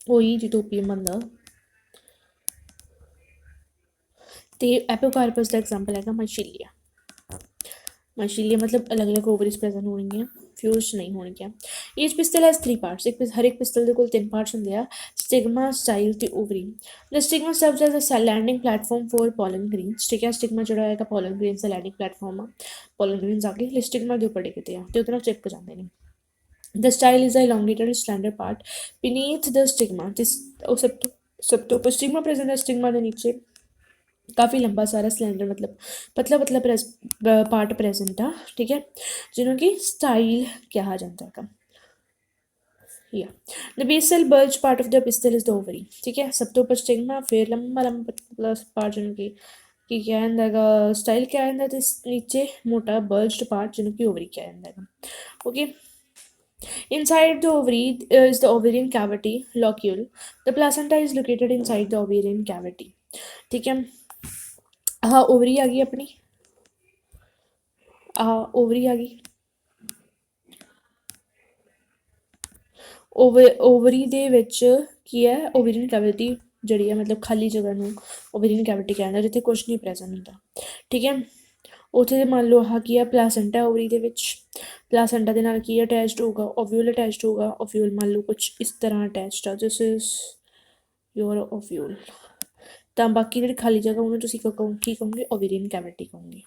ਉਹੀ ਜਿਹਦੇ ਓਪੀਅਮ ਬਣਦਾ। ਅਤੇ ਐਪੋਕਾਰਪਸ ਦਾ ਐਗਜ਼ਾਮਪਲ ਹੈਗਾ ਮਾਸ਼ੀਲੀਆ। ਮਾਸ਼ੀਲੀਆ ਮਤਲਬ ਅਲੱਗ ਅਲੱਗ ਓਵਰੀਜ਼ ਪ੍ਰੈਜ਼ੈਂਟ ਹੋਣਗੀਆਂ, ਫਿਊਜ਼ ਨਹੀਂ ਹੋਣਗੀਆਂ। Each pistil has 3 parts. ਹਰ ਇੱਕ ਪਿਸਟਲ ਦੇ ਕੋਲ 3 ਪਾਰਟਸ ਹੁੰਦੇ ਆ, ਸਟਿਗਮਾ, ਸਟਾਈਲ ਅਤੇ ovary. The stigma serves as a landing platform for pollen grains, ਠੀਕ ਹੈ। ਸਟਿਗਮਾ ਜਿਹੜਾ ਹੈਗਾ ਪੋਲਨ ਗ੍ਰੇਨਸ ਦਾ ਲੈਂਡਿੰਗ ਪਲੈਟਫਾਰਮ ਆ। ਪੋਲਨ ਗ੍ਰੇਨਸ ਆ ਕੇ ਸਟਿਗਮਾ ਦੇ ਉੱਪਰ ਡਿੱਗਦੇ ਆ ਅਤੇ ਉਹਦੇ ਨਾਲ ਚਿਪਕ ਜਾਂਦੇ ਨੇ। The style is a elongated slender part beneath the stigma। ਉਹ ਸਭ ਤੋਂ ਉੱਪਰ ਸਟਿਗਮਾ ਪ੍ਰੈਜ਼ੈਂਟ ਹੈ, ਸਟਿਗਮਾ ਦੇ ਨੀਚੇ ਕਾਫੀ ਲੰਬਾ ਸਾਰਾ ਸਿਲੰਡਰ ਮਤਲਬ ਪਤਲਾ ਪਾਰਟ ਪ੍ਰੈਜ਼ੈਂਟ ਆ, ਠੀਕ ਹੈ, ਜਿਹਨੂੰ ਕਿ ਸਟਾਈਲ ਕਿਹਾ ਜਾਂਦਾ ਹੈਗਾ। ਯਾ the basal bulged part of the pistil is the ovary, ਠੀਕ ਹੈ। ਸਭ ਤੋਂ ਉੱਪਰ ਸਟਿਗਮਾ, ਫਿਰ ਲੰਬਾ ਪਤਲਾ ਪਾਰਟ ਜਿਹਨੂੰ ਕਿ ਕੀ ਕਿਹਾ ਜਾਂਦਾ ਹੈਗਾ, ਸਟਾਈਲ ਕਿਹਾ ਜਾਂਦਾ, ਅਤੇ ਨੀਚੇ ਮੋਟਾ ਬਲਜਡ ਪਾਰਟ ਜਿਹਨੂੰ ਕਿ ਓਵਰੀ ਕਿਹਾ ਜਾਂਦਾ ਹੈਗਾ, okay. Inside the ovary is the ovarian cavity locule. The placenta is located inside the ovarian cavity, ठीक है। ਆਹ ਓਵਰੀ ਆ ਗਈ ਆਪਣੀ, ਆਹ ਓਵਰੀ ਆ ਗਈ। ਓਵਰੀ ਦੇ ਵਿੱਚ ਕੀ ਹੈ, ਓਵੇਰੀਅਨ ਕੈਵਿਟੀ ਜਿਹੜੀ ਹੈ ਮਤਲਬ ਖਾਲੀ ਜਗ੍ਹਾ ਨੂੰ ਓਵੇਰੀਅਨ ਕੈਵਿਟੀ ਕਹਿੰਦਾ, ਜਿੱਥੇ ਕੁਛ ਨਹੀਂ ਪ੍ਰੈਜ਼ੈਂਟ ਹੁੰਦਾ, ਠੀਕ ਹੈ। ਉੱਥੇ ਮੰਨ ਲਓ ਆਹ ਕੀ ਹੈ, ਪਲਾਸੈਂਟਾ ਓਵਰੀ ਦੇ ਵਿੱਚ। ਪਲਾਸੈਂਟਾ ਦੇ ਨਾਲ ਕੀ ਅਟੈਚਡ ਹੋਊਗਾ, ਓਵਿਊਲ ਅਟੈਚਡ ਹੋਊਗਾ। ਓਵਿਊਲ ਮੰਨ ਲਓ ਕੁਛ ਇਸ ਤਰ੍ਹਾਂ ਅਟੈਚਡ ਆ, ਦਿਸ ਇਜ਼ ਯੋਰ ਓਵਿਊਲ। ਤਾਂ ਬਾਕੀ ਜਿਹੜੀ ਖਾਲੀ ਜਗ੍ਹਾ ਉਹਨੂੰ ਤੁਸੀਂ ਕੀ ਕਹੋਗੇ, ਓਵੇਰੀਅਨ ਕੈਵਿਟੀ ਕਹੋਗੇ।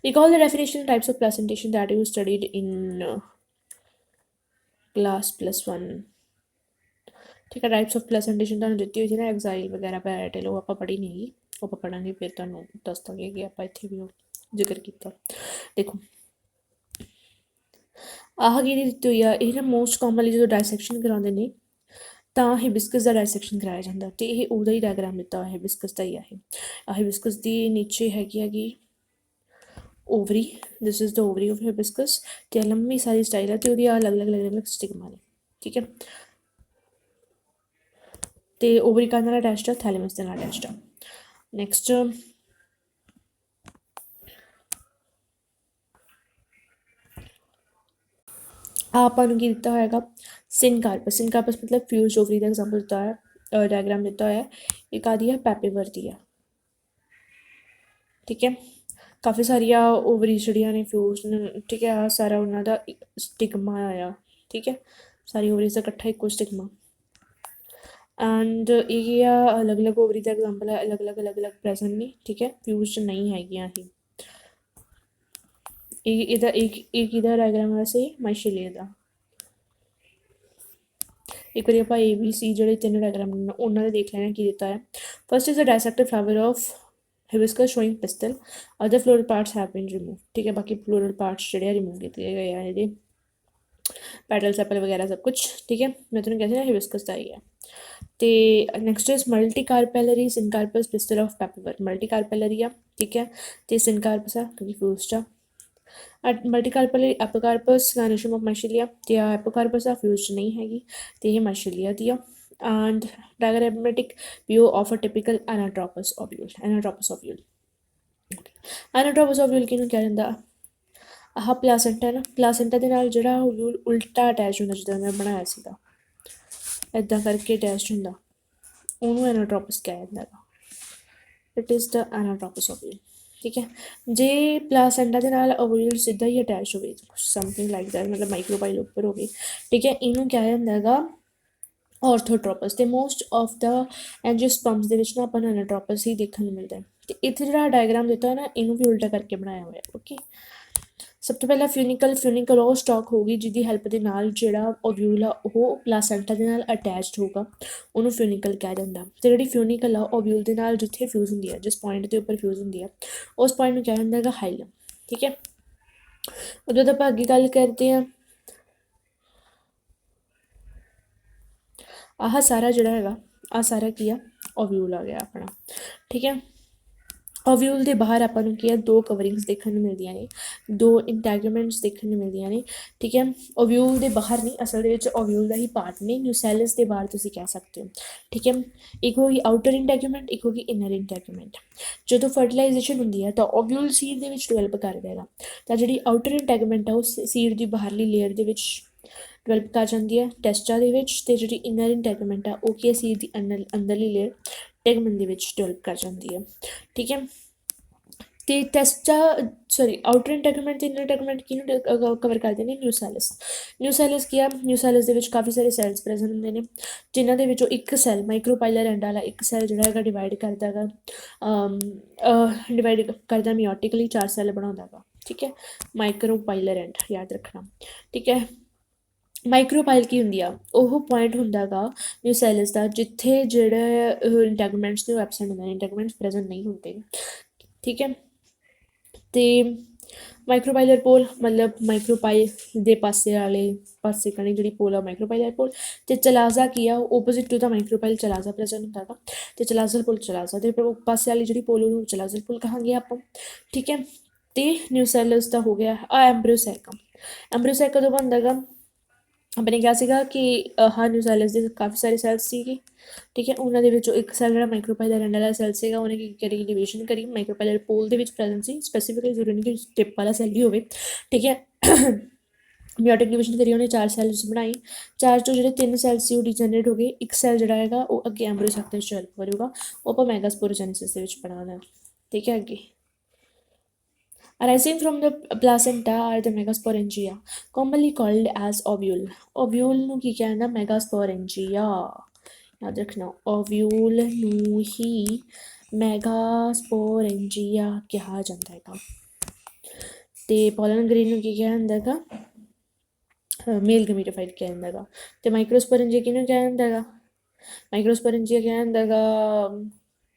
Recall the definition types of placentation that you studied in class +1, ਠੀਕ ਹੈ। ਟਾਈਪਸ ਆਫ ਪਲੈਸੈਂਟੇਸ਼ਨ ਤੁਹਾਨੂੰ ਦਿੱਤੀ ਹੋਈ ਸੀ ਨਾ, ਐਗਜ਼ਾਈਲ ਵਗੈਰਾ, ਪੈਰਾਟਲ, ਉਹ ਆਪਾਂ ਪੜ੍ਹੀ ਨਹੀਂ ਗੀ, ਉਹ ਆਪਾਂ ਪੜ੍ਹਾਂਗੇ ਫਿਰ ਤੁਹਾਨੂੰ ਦੱਸ ਦਾਂਗੇ ਕਿ ਆਪਾਂ ਇੱਥੇ ਵੀ ਉਹ ਜ਼ਿਕਰ ਕੀਤਾ। ਦੇਖੋ ਆਹ ਕੀ ਦਿੱਤੀ ਹੋਈ ਆ, ਇਹ ਨਾ ਮੋਸਟ ਕਾਮਨਲੀ ਜਦੋਂ ਡਾਇਸੈਕਸ਼ਨ ਕਰਾਉਂਦੇ ਨੇ ਤਾਂ ਹਿਬਿਸਕਸ ਦਾ ਡਾਇਸੈਕਸ਼ਨ ਕਰਾਇਆ ਜਾਂਦਾ, ਅਤੇ ਇਹ ਉਹਦਾ ਹੀ ਡਾਇਗਰਾਮ ਦਿੱਤਾ ਹੋਇਆ ਹਿਬਿਸਕਸ ਦਾ ਹੀ ਆ। ਇਹ ਹਿਬਿਸਕਸ ਦੀ ਨੀਚੇ ਹੈਗੀ ovary, this is the ovary of hibiscus, ਅਤੇ ਲੰਮੀ ਸਾਰੀ ਸਟਾਈਲ ਹੈ, ਅਤੇ ਉਹਦੀ ਅਲੱਗ ਸਟਿਗਮਾ ਨੇ, ਠੀਕ ਹੈ। ਅਤੇ ਓਵਰੀ ਕਾਹਦੇ ਨਾਲ ਅਟੈਚਡ ਆ, ਥੈਲੇਮਸ ਦੇ ਨਾਲ ਅਟੈਚਡ ਆ। ਨੈਕਸਟ ਆਪਾਂ ਨੂੰ ਕੀ ਦਿੱਤਾ ਹੋਏਗਾ, ਸਿੰਕਾਰਪਸ। ਸਿੰਕਾਰਪਸ ਮਤਲਬ ਫਿਊਜ਼ ਓਵਰੀ ਦਾ ਐਗਜ਼ਾਮਪਲ ਦਿੱਤਾ ਹੋਇਆ, ਡਾਇਗਰਾਮ ਦਿੱਤਾ ਹੋਇਆ। ਇੱਕ ਆਦੀ ਹੈ ਪੈਪੀਵਰ ਦੀ ਆ, ਠੀਕ ਹੈ। ਕਾਫੀ ਸਾਰੀਆਂ ਓਵਰੀਜ਼ ਜਿਹੜੀਆਂ ਨੇ ਫਿਊਜ਼ ਨੇ, ਠੀਕ ਹੈ। ਆਹ ਸਾਰਾ ਉਹਨਾਂ ਦਾ ਸਟਿਗਮਾ ਆਇਆ, ਠੀਕ ਹੈ। ਸਾਰੀ ਓਵਰੀਜ਼ ਦਾ ਇਕੱਠਾ ਇੱਕੋ ਸਟਿਗਮਾ। ਐਂਡ ਇਹ ਆ ਅਲੱਗ ਅਲੱਗ ਓਵਰੀ ਦਾ ਐਗਜ਼ਾਮਪਲ ਹੈ, ਅਲੱਗ ਅਲੱਗ ਪ੍ਰੈਜ਼ੈਂਟ ਨੇ, ਠੀਕ ਹੈ, ਫਿਊਜ਼ ਨਹੀਂ ਹੈਗੀਆਂ ਇਹ। ਇਹਦਾ ਕਿਹਦਾ ਡਾਇਗਰਾਮ ਵੈਸੇ, ਮਾਸ਼ੀਲੀਆ ਦਾ। ਇੱਕ ਵਾਰੀ ਆਪਾਂ ABC ਜਿਹੜੇ 3 ਡਾਇਗਰਾਮ ਉਹਨਾਂ ਦੇ ਦੇਖ ਲੈਣਾ ਕੀ ਦਿੱਤਾ ਹੈ। First is a dissected flower of hibiscus showing pistil, other floral parts have been remove, ਠੀਕ ਹੈ। ਬਾਕੀ ਫਲੋਰਲ ਪਾਰਟਸ ਜਿਹੜੇ ਆ ਰਿਮੂਵ ਕੀਤੇ ਗਏ ਆ ਇਹਦੇ, ਪੈਟਲ ਸੈਪਲ ਵਗੈਰਾ ਸਭ ਕੁਛ, ਠੀਕ ਹੈ। ਮੈਂ ਤੁਹਾਨੂੰ ਕਹਿੰਦੀ ਨਾ ਹਿਬਿਸਕਸ ਦਾ ਹੀ ਹੈ। ਅਤੇ next is multi carpellary syncarpous pistil of papaver. Multi carpellary ਆ, ਠੀਕ ਹੈ, ਅਤੇ ਸਿੰਕਾਰਪਸ ਆ ਕਿਉਂਕਿ ਫਿਊਜ਼ਡ ਆ। ਮਲਟੀ ਕਾਰਪੈਲਰੀ ਐਪੋਕਾਰਪਸ ਗਾਇਨੋਸ਼ੀਅਮ ਆਫ ਮਾਸ਼ੀਲੀਆ, ਅਤੇ ਆ ਐਪੋਕਾਰਪਸ ਆ, ਫਿਊਜ਼ਡ ਨਹੀਂ ਹੈਗੀ, ਅਤੇ ਇਹ ਮਾਸ਼ੀਲੀਆ ਦੀ ਆ। And diagrammatic view of a typical anatropous ovule. Anatropous ovule ਕਿਹਨੂੰ ਕਿਹਾ ਜਾਂਦਾ, ਆਹ ਪਲਾਸੈਂਟਾ ਨਾ, ਪਲਾਸੈਂਟਾ ਦੇ ਨਾਲ ਜਿਹੜਾ ਓਵਿਊਲ ਉਲਟਾ ਅਟੈਚ ਹੁੰਦਾ, ਜਿੱਦਾਂ ਮੈਂ ਬਣਾਇਆ ਸੀਗਾ ਇੱਦਾਂ ਕਰਕੇ ਅਟੈਚਡ ਹੁੰਦਾ, ਉਹਨੂੰ ਐਨਾਟ੍ਰੋਪਸ ਕਿਹਾ ਜਾਂਦਾ ਹੈਗਾ। It is the anatropous ovule. ਠੀਕ ਹੈ। ਜੇ ਪਲਾਸੈਂਟਾ ਦੇ ਨਾਲ ਓਵਿਊਲ ਸਿੱਧਾ ਹੀ ਅਟੈਚ ਹੋਵੇ, ਸਮਥਿੰਗ ਲਾਈਕ ਦੈਟ, ਮਤਲਬ ਮਾਈਕਰੋਪਾਈਲ ਉੱਪਰ ਹੋਵੇ, ਠੀਕ ਹੈ, ਇਹਨੂੰ ਕਿਹਾ ਜਾਂਦਾ ਹੈਗਾ ਆਰਥੋਟ੍ਰੋਪਸ। ਅਤੇ ਮੋਸਟ ਆਫ ਦਾ ਐਂਜੀਓਸਪਰਮਸ ਦੇ ਵਿੱਚ ਨਾ ਆਪਾਂ ਨੂੰ ਐਨਾਟ੍ਰੋਪਸ ਹੀ ਦੇਖਣ ਨੂੰ ਮਿਲਦਾ ਹੈ। ਅਤੇ ਇੱਥੇ ਜਿਹੜਾ ਡਾਇਗਰਾਮ ਦਿੱਤਾ ਨਾ, ਇਹਨੂੰ ਵੀ ਉਲਟਾ ਕਰਕੇ ਬਣਾਇਆ ਹੋਇਆ। ਓਕੇ, ਸਭ ਤੋਂ ਪਹਿਲਾਂ ਫਿਊਨਿਕਲ ਉਹ ਸਟਾਕ ਹੋਊਗੀ ਜਿਹਦੀ ਹੈਲਪ ਦੇ ਨਾਲ ਜਿਹੜਾ ਓਵਿਊਲ ਆ ਉਹ ਪਲਾਸੈਂਟਾ ਦੇ ਨਾਲ ਅਟੈਚਡ ਹੋਊਗਾ, ਉਹਨੂੰ ਫਿਊਨਿਕਲ ਕਹਿ ਜਾਂਦਾ। ਅਤੇ ਜਿਹੜੀ ਫਿਊਨਿਕਲ ਆ ਓਵਿਊਲ ਦੇ ਨਾਲ ਜਿੱਥੇ ਫਿਊਜ਼ ਹੁੰਦੀ ਆ, ਜਿਸ ਪੁਆਇੰਟ ਦੇ ਉੱਪਰ ਫਿਊਜ਼ ਹੁੰਦੀ ਆ, ਉਸ ਪੁਆਇੰਟ ਨੂੰ ਕਿਹਾ ਜਾਂਦਾ ਹੈਗਾ ਹਾਈਲਮ। ਠੀਕ ਹੈ, ਉਦੋਂ ਤਾਂ ਆਪਾਂ ਅੱਗੇ ਗੱਲ ਕਰਦੇ ਹਾਂ। ਆਹ ਸਾਰਾ ਜਿਹੜਾ ਹੈਗਾ, ਆਹ ਸਾਰਾ ਕੀ ਆ, ਓਵਿਊਲ ਆ ਗਿਆ ਆਪਣਾ। ਠੀਕ ਹੈ, ਓਵਿਊਲ ਦੇ ਬਾਹਰ ਆਪਾਂ ਨੂੰ ਕੀ ਆ, ਦੋ ਕਵਰਿੰਗਸ ਦੇਖਣ ਨੂੰ ਮਿਲਦੀਆਂ ਨੇ, ਦੋ ਇੰਟੈਗੂਮੈਂਟਸ ਦੇਖਣ ਨੂੰ ਮਿਲਦੀਆਂ ਨੇ। ਠੀਕ ਹੈ, ਓਵਿਊਲ ਦੇ ਬਾਹਰ ਨਹੀਂ, ਅਸਲ ਦੇ ਵਿੱਚ ਓਵਿਊਲ ਦਾ ਹੀ ਪਾਰਟ ਨੇ, ਨਿਊਸੈਲਸ ਦੇ ਬਾਹਰ ਤੁਸੀਂ ਕਹਿ ਸਕਦੇ ਹੋ। ਠੀਕ ਹੈ, ਇੱਕ ਹੋ ਗਈ ਆਊਟਰ ਇੰਟੈਗੂਮੈਂਟ, ਇੱਕ ਹੋ ਗਈ ਇਨਰ ਇੰਟੈਗੂਮੈਂਟ। ਜਦੋਂ ਫਰਟੀਲਾਈਜੇਸ਼ਨ ਹੁੰਦੀ ਹੈ ਤਾਂ ਓਵਿਊਲ ਸੀਡ ਦੇ ਵਿੱਚ ਡਿਵੈਲਪ ਕਰ ਦੇਗਾ, ਤਾਂ ਜਿਹੜੀ ਆਊਟਰ ਇੰਟੈਗੂਮੈਂਟ ਆ ਉਹ ਸੀਡ ਦੀ ਬਾਹਰਲੀ ਲੇਅਰ ਦੇ ਵਿੱਚ ਡਿਵੈਲਪ ਕਰ ਜਾਂਦੀ ਹੈ ਟੈਸਟਾ ਦੇ ਵਿੱਚ, ਅਤੇ ਜਿਹੜੀ ਇਨਰ ਇੰਟੈਗੂਮੈਂਟ ਆ ਉਹ ਕੀ ਹੈ, ਸੀਡ ਦੀ ਅੰਦਰਲੀ ਲੇਅਰ ਟੈਗਮਨ ਦੇ ਵਿੱਚ ਡਿਵੈਲਪ ਕਰ ਜਾਂਦੀ ਹੈ। ਠੀਕ ਹੈ, ਅਤੇ ਆਊਟਰ ਇੰਟੈਗੂਮੈਂਟ ਅਤੇ ਇਨਰ ਇੰਟੈਗੂਮੈਂਟ ਕਿਹਨੂੰ ਕਵਰ ਕਰਦੇ ਨੇ, ਨਿਊਸੈਲਸ। ਨਿਊਸੈਲਸ ਕੀ ਆ, ਨਿਊਸੈਲਸ ਦੇ ਵਿੱਚ ਕਾਫੀ ਸਾਰੇ ਸੈਲਸ ਪ੍ਰੈਜ਼ੈਂਟ ਹੁੰਦੇ ਨੇ, ਜਿਨ੍ਹਾਂ ਦੇ ਵਿੱਚੋਂ ਇੱਕ ਸੈੱਲ ਮਾਈਕਰੋਪਾਈਲਰ ਐਂਡ ਵਾਲਾ ਇੱਕ ਸੈੱਲ ਜਿਹੜਾ ਹੈਗਾ ਡਿਵਾਈਡ ਕਰਦਾ ਮਿਓਟਿਕਲੀ 4 ਸੈੱਲ ਬਣਾਉਂਦਾ ਗਾ। ਠੀਕ ਹੈ, ਮਾਈਕਰੋਪਾਈਲਰ ਐਂਡ ਯਾਦ ਰੱਖਣਾ। ਠੀਕ ਹੈ, ਮਾਈਕਰੋਪਾਈਲ ਕੀ ਹੁੰਦੀ ਆ, ਉਹ ਪੁਆਇੰਟ ਹੁੰਦਾ ਗਾ ਨਿਊਸੈਲਸ ਦਾ ਜਿੱਥੇ ਜਿਹੜੇ ਇੰਟੈਗੂਮੈਂਟਸ ਨੇ ਉਹ ਐਬਸੈਂਟ ਹੁੰਦੇ ਨੇ, ਇੰਟੈਗੂਮੈਂਟਸ ਪ੍ਰੈਜ਼ੈਂਟ ਨਹੀਂ ਹੁੰਦੇ। ਠੀਕ ਹੈ, ਅਤੇ ਮਾਈਕਰੋਪਾਈਲਰ ਪੋਲ ਮਤਲਬ ਮਾਈਕਰੋਪਾਈਲ ਦੇ ਪਾਸੇ ਕਣੀ ਜਿਹੜੀ ਪੋਲ ਆ ਮਾਈਕਰੋਪਾਈਲਰ ਪੋਲ, ਅਤੇ ਚਲਾਜ਼ਾ ਕੀ ਆ, ਓਪੋਜ਼ਿਟ ਟੂ ਦਾ ਮਾਈਕਰੋਪਾਈਲ ਚਲਾਜ਼ਾ ਪ੍ਰੈਜ਼ੈਂਟ ਹੁੰਦਾ ਗਾ, ਅਤੇ ਚਲਾਜ਼ਲ ਪੋਲ ਚਲਾਜ਼ਾ ਦੇ ਪਾਸੇ ਵਾਲੀ ਜਿਹੜੀ ਪੋਲ ਉਹਨੂੰ ਚਲਾਜ਼ਲ ਪੋਲ ਕਹਾਂਗੇ ਆਪਾਂ। ਠੀਕ ਹੈ, ਅਤੇ ਨਿਊਸੈਲਸ ਦਾ ਹੋ ਗਿਆ ਆ ਐਂਬਰੀਓਸੈਕ। ਐਂਬਰੀਓਸੈਕ ਕਦੋਂ ਬਣਦਾ ਗਾ, ਆਪਣੇ ਕਿਹਾ ਸੀਗਾ ਕਿ ਆਹ ਨਿਊਸੈਲਸ ਦੇ ਕਾਫੀ ਸਾਰੇ ਸੈਲਸ ਸੀਗੇ। ਠੀਕ ਹੈ, ਉਹਨਾਂ ਦੇ ਵਿੱਚੋਂ ਇੱਕ ਸੈੱਲ ਜਿਹੜਾ ਮਾਈਕਰੋਪਾਈਲਰ ਐਂਡ ਵਾਲਾ ਸੈੱਲ ਸੀਗਾ, ਉਹਨੇ ਕੀ ਕਰੀ, ਡਿਵੀਜ਼ਨ ਕਰੀ, ਮਾਈਕਰੋਪਾਈਲਰ ਪੋਲ ਦੇ ਵਿੱਚ ਪ੍ਰੈਜ਼ੈਂਟ ਸੀ, ਸਪੈਸੀਫਿਕਲੀ ਜ਼ਰੂਰੀ ਨਹੀਂ ਕਿ ਟਿਪ ਵਾਲਾ ਸੈੱਲ ਹੀ ਹੋਵੇ। ਠੀਕ ਹੈ, ਮਿਓਟਿਕ ਡਿਵੀਜ਼ਨ ਕਰੀ ਉਹਨੇ 4 ਸੈਲਸ ਬਣਾਈ, 4 ਚੋਂ ਜਿਹੜੇ 3 ਸੈਲ ਸੀ ਉਹ ਡੀਜਨਰੇਟ ਹੋ ਗਏ, ਇੱਕ ਸੈੱਲ ਜਿਹੜਾ ਹੈਗਾ ਉਹ ਅੱਗੇ ਐਂਬਰੀਓਸੈਕ ਦੇ ਵਿੱਚ ਹੈਲਪ ਕਰੂਗਾ, ਉਹ ਆਪਾਂ ਮੈਗਾਸਪੋਰੋਜੈਨਸਿਸ ਦੇ ਵਿੱਚ ਪੜ੍ਹਾਉਣਾ। ਠੀਕ ਹੈ, ਅੱਗੇ arising from the placenta are the megasporangia commonly called as ovule। ovule ਨੂੰ ਕੀ ਕਹਿੰਦਾ, ਮੈਗਾਸਪੋਰੈਂਜੀਆ। ਯਾਦ ਰੱਖਣਾ, ਓਵਿਊਲ ਨੂੰ ਹੀ ਮੈਗਾਸਪੋਰੈਂਜੀਆ ਕਿਹਾ ਜਾਂਦਾ ਹੈਗਾ। ਅਤੇ ਪੋਲਨ ਗ੍ਰੇਨ ਨੂੰ ਕੀ ਕਿਹਾ ਜਾਂਦਾ ਹੈਗਾ, ਮੇਲ ਗਮੀਟੋਫਾਈਟ ਕਿਹਾ ਜਾਂਦਾ ਹੈਗਾ। ਅਤੇ ਮਾਈਕਰੋਸਪੋਰੈਂਜੀਆ ਕਿਹਨੂੰ ਕਿਹਾ ਜਾਂਦਾ ਹੈਗਾ, ਮਾਈਕਰੋਸਪੋਰੈਂਜੀਆ ਕਿਹਾ ਜਾਂਦਾ ਹੈਗਾ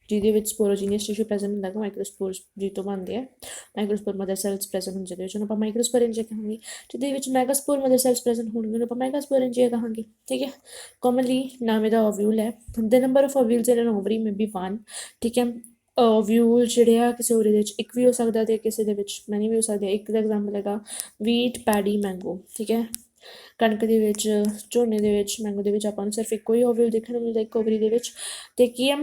ਜਿਹਦੇ ਵਿੱਚ ਸਪੋਰੋਜੀਨੀਅਸ ਟਿਸ਼ੂ ਪ੍ਰੈਜ਼ੈਂਟ ਹੁੰਦਾ ਹੈਗਾ, ਮਾਈਕਰੋਸਪੋਰ ਜਿਹਤੋਂ ਬਣਦੇ ਆ, ਮਾਈਕਰੋਸਪੋਰ ਮਦਰ ਸੈਲਸ ਪ੍ਰੈਜ਼ੈਂਟ ਹੁੰਦੇ ਜਿਹਦੇ ਵਿੱਚ ਉਹਨੂੰ ਆਪਾਂ ਮਾਈਕਰੋਸਪੋਰੈਂਜੀਆ ਕਹਾਂਗੇ, ਜਿਹਦੇ ਵਿੱਚ ਮੈਗਾਸਪੋਰ ਮਦਰ ਸੈਲਸ ਪ੍ਰੈਜ਼ੈਂਟ ਹੋਣਗੇ ਉਹਨੂੰ ਆਪਾਂ ਮੈਗਾਸਪੋਰੈਂਜੀਆ ਕਹਾਂਗੇ। ਠੀਕ ਹੈ, ਕਾਮਨਲੀ ਨਾਮ ਇਹਦਾ ਓਵਿਊਲ ਹੈ। The number of ovules in an ovary may be 1। ਠੀਕ ਹੈ, ਓਵਿਊਲ ਜਿਹੜੇ ਆ ਕਿਸੇ ਓਵਰੀ ਦੇ ਵਿੱਚ ਇੱਕ ਵੀ ਹੋ ਸਕਦਾ ਅਤੇ ਕਿਸੇ ਦੇ ਵਿੱਚ ਮੈਨੀ ਵੀ ਹੋ ਸਕਦੇ। ਇੱਕ ਦਾ ਐਗਜ਼ਾਮਪਲ ਹੈਗਾ ਵੀਟ, ਪੈਡੀ, ਮੈਂਗੋ। ਠੀਕ ਹੈ, ਕਣਕ ਦੇ ਵਿੱਚ, ਝੋਨੇ ਦੇ ਵਿੱਚ, ਮੈਂਗੋ ਦੇ ਵਿੱਚ ਆਪਾਂ ਨੂੰ ਸਿਰਫ ਇੱਕੋ ਹੀ ਓਵਿਊਲ ਦੇਖਣ ਨੂੰ ਮਿਲਦਾ ਇੱਕ ਓਵਰੀ ਦੇ ਵਿੱਚ। ਅਤੇ ਕੀ ਆ,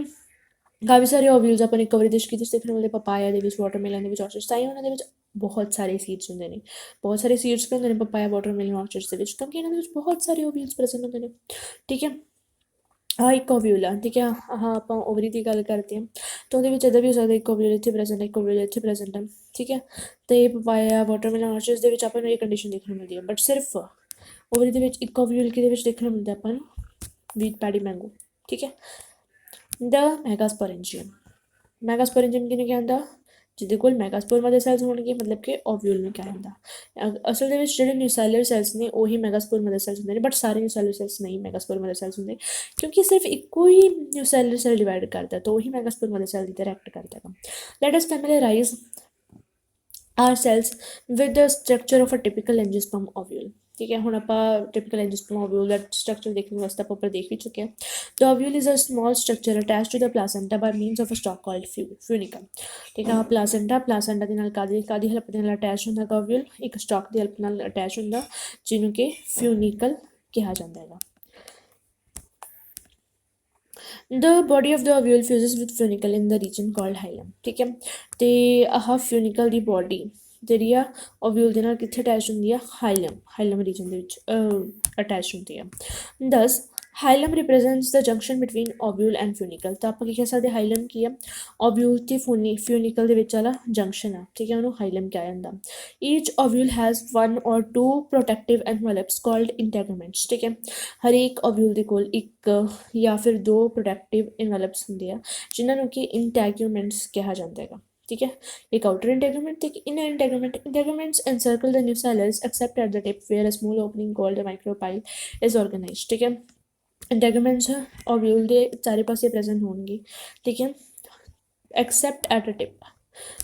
ਕਾਫੀ ਸਾਰੇ ਓਵਿਊਲਸ ਆਪਾਂ ਨੂੰ ਇੱਕ ਓਵਰੀ ਦੇ ਵਿੱਚ ਕਿਹਦੇ ਦੇਖਣ ਨੂੰ ਮਿਲਦੇ, ਪਪਾਇਆ ਦੇ ਵਿੱਚ, ਵਾਟਰਮੈਲਨ ਦੇ ਵਿੱਚ, ਔਰਚਿਡਸ, ਤਾਂ ਹੀ ਉਹਨਾਂ ਦੇ ਵਿੱਚ ਬਹੁਤ ਸਾਰੇ ਸੀਡਸ ਹੁੰਦੇ ਨੇ, ਬਹੁਤ ਸਾਰੇ ਸੀਡਸ ਹੁੰਦੇ ਨੇ ਪਪਾਇਆ, ਵਾਟਰਮੈਲਨ, ਔਰਚਿਡਸ ਦੇ ਵਿੱਚ, ਕਿਉਂਕਿ ਇਹਨਾਂ ਦੇ ਵਿੱਚ ਬਹੁਤ ਸਾਰੇ ਓਵਿਊਲਸ ਪ੍ਰੈਜ਼ੈਂਟ ਹੁੰਦੇ ਨੇ। ਠੀਕ ਹੈ, ਆਹ ਇੱਕ ਓਵਿਊਲ ਆ। ਠੀਕ ਹੈ, ਆਹ ਆਪਾਂ ਓਵਰੀ ਦੀ ਗੱਲ ਕਰਦੇ ਹਾਂ ਤਾਂ ਉਹਦੇ ਵਿੱਚ ਇੱਦਾਂ ਵੀ ਹੋ ਸਕਦਾ ਇੱਕ ਓਵਿਊਲ ਇੱਥੇ ਪ੍ਰੈਜ਼ੈਂਟ, ਇੱਕ ਓਵਿਊਲ ਇੱਥੇ ਪ੍ਰੈਜ਼ੈਂਟ ਆ। ਠੀਕ ਹੈ, ਅਤੇ ਪਪਾਇਆ, ਵਾਟਰਮੈਲਨ, ਔਰਚਿਡਸ ਦੇ ਵਿੱਚ ਆਪਾਂ ਨੂੰ ਇਹ ਕੰਡੀਸ਼ਨ ਦੇਖਣ ਨੂੰ ਮਿਲਦੀ ਹੈ, ਬਟ ਸਿਰਫ ਓਵਰੀ ਦੇ ਵਿੱਚ ਇੱਕ ਓਵਿਊਲ ਕਿਹਦੇ ਵਿੱਚ ਦੇਖਣ ਨੂੰ ਮਿਲਦਾ ਆਪਾਂ ਨੂੰ, ਵੀਟ, ਪੈਡੀ, ਮੈਂਗੋ। ਠੀਕ ਹੈ, ਦ ਮੈਗਾਸਪੋਰੈਂਜੀਅਮ। ਮੈਗਾਸਪੋਰੈਂਜੀਅਮ ਕਿਹਨੂੰ ਕਹਿੰਦਾ, ਜਿਹਦੇ ਕੋਲ ਮੈਗਾਸਪੋਰ ਮਦਰ ਸੈਲਸ ਹੋਣਗੇ, ਮਤਲਬ ਕਿ ਓਵਿਊਲ ਨੂੰ ਕਿਹਾ ਜਾਂਦਾ। ਅਸਲ ਦੇ ਵਿੱਚ ਜਿਹੜੇ ਨਿਊਸੈਲਰ ਸੈਲਸ ਨੇ ਉਹੀ ਮੈਗਾਸਪੋਰ ਮਦਰ ਸੈਲਸ ਹੁੰਦੇ ਨੇ, ਬਟ ਸਾਰੇ ਨਿਊਸੈਲਰ ਸੈਲਸ ਨਹੀਂ ਮੈਗਾਸਪੋਰ ਮਦਰ ਸੈਲਸ ਹੁੰਦੇ, ਕਿਉਂਕਿ ਸਿਰਫ ਇੱਕੋ ਹੀ ਨਿਊਸੈਲਰ ਸੈਲ ਡਿਵਾਈਡ ਕਰਦਾ ਤਾਂ ਉਹੀ ਮੈਗਾਸਪੋਰ ਮਦਰ ਸੈਲ ਦੀ ਤਰ੍ਹਾਂ ਐਕਟ ਕਰਦਾ ਗਾ। Let us familiarise ourselves with the structure of a typical angiosperm ovule. ਠੀਕ ਹੈ, ਹੁਣ ਆਪਾਂ ਟਿਪੀਕਲ ਐਂਜੀਓਸਪਰਮ ਓਵਿਊਲ ਦਾ ਸਟਰਕਚਰ ਦੇਖਣ ਵਾਸਤੇ ਆਪਾਂ ਉੱਪਰ ਦੇਖ ਵੀ ਚੁੱਕੇ ਹਾਂ। The ovule is a small structure attach to the placenta by means of a stalk called funicle. ਠੀਕ ਆ, ਪਲਾਸੈਂਟਾ ਦੇ ਨਾਲ ਕਾਹਦੀ ਹੈਲਪ ਦੇ ਨਾਲ ਅਟੈਚ ਹੁੰਦਾ ਹੈਗਾ ਓਵਿਊਲ, ਇੱਕ ਸਟਾਕ ਦੀ ਹੈਲਪ ਨਾਲ ਅਟੈਚ ਹੁੰਦਾ ਜਿਹਨੂੰ ਕਿ ਫਿਊਨਿਕਲ ਕਿਹਾ ਜਾਂਦਾ ਹੈਗਾ। The body of the ovule fuses with funicle in the region called hilum. ਠੀਕ ਹੈ, ਅਤੇ ਆਹ ਫਿਊਨਿਕਲ ਦੀ ਬੋਡੀ ਜਿਹੜੀ ਆ ਓਵਿਊਲ ਦੇ ਨਾਲ ਕਿੱਥੇ ਅਟੈਚ ਹੁੰਦੀ ਆ, ਹਾਈਲਮ ਰੀਜਨ ਦੇ ਵਿੱਚ ਅਟੈਚ ਹੁੰਦੀ ਆ। ਦਸ ਹਾਈਲਮ ਰਿਪਰੈਜ਼ੈਂਟਸ ਦ ਜੰਕਸ਼ਨ ਬਿਟਵੀਨ ਓਵਿਊਲ ਐਂਡ ਫਿਊਨਿਕਲ। ਤਾਂ ਆਪਾਂ ਕੀ ਕਹਿ ਸਕਦੇ ਹਾਈਲਮ ਕੀ ਆ, ਓਵਿਊਲ ਤੇ ਫਿਊਨਿਕਲ ਦੇ ਵਿੱਚ ਵਾਲਾ ਜੰਕਸ਼ਨ ਆ, ਠੀਕ ਹੈ, ਉਹਨੂੰ ਹਾਈਲਮ ਕਿਹਾ ਜਾਂਦਾ। ਈਚ ਓਵਿਊਲ ਹੈਜ਼ 1 or 2 ਪ੍ਰੋਟੈਕਟਿਵ ਐਨਵਲਪਸ ਕਾਲਡ ਇੰਟੈਗੂਮੈਂਟਸ, ਠੀਕ ਹੈ, ਹਰੇਕ ਓਵਿਊਲ ਦੇ ਕੋਲ ਇੱਕ ਜਾਂ ਫਿਰ ਦੋ ਪ੍ਰੋਟੈਕਟਿਵ ਇਨਵੈਲਪਸ ਹੁੰਦੇ ਆ ਜਿਨ੍ਹਾਂ ਨੂੰ ਕਿ ਇੰਟੈਗੂਮੈਂਟਸ ਕਿਹਾ ਜਾਂਦਾ ਹੈਗਾ, ਠੀਕ ਹੈ। ਇੱਕ ਆਊਟਰ ਇੰਟੈਗੂਮੈਂਟ ਤੇ ਇੱਕ inner ਇੰਟੈਗੂਮੈਂਟ। ਇੰਟੈਗੂਮੈਂਟਸ encircle the nucellus except at the tip where a small opening called a micropyle is organized, ਠੀਕ ਹੈ। ਇੰਟੈਗੂਮੈਂਟਸ ਓਵਿਊਲ ਦੇ ਚਾਰੇ ਪਾਸੇ ਪ੍ਰੈਜ਼ੈਂਟ ਹੋਣਗੇ, ਠੀਕ ਹੈ, ਐਕਸੈਪਟ ਐਟ ਅ ਟਿਪ,